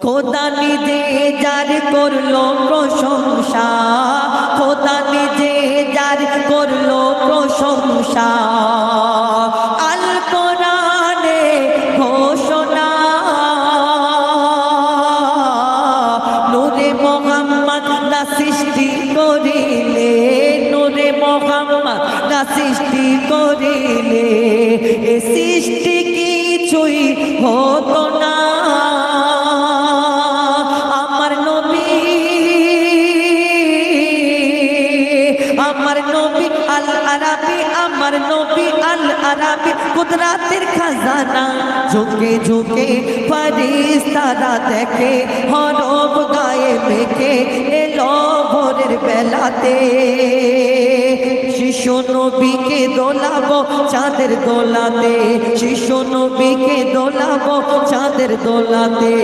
খোদা নিজে যার করলো প্রশংসা, খোদা নিজে যার করলো প্রশংসা, আল কোরআনে ঘোষণা, নূরে মোহাম্মদ না সৃষ্টি করিলে, নূরে মোহাম্মদ না সৃষ্টি করিলে এ সৃষ্টি কিছুই হতো না। আমার নবী, আমার নবী আল আরাবী, আমার নবী আল আরাবী কুদরাতের খাজানা, ঝুঁকে ঝুঁকে ফেরেশতারা দেখে, হরফ গায়ে মেখে এলো ভোরের বেলাতে। শিশু নবীকে দোলাবো চাঁদের দোলাতে, শিশু নবীকে দোলাবো চাঁদের দোলাতে।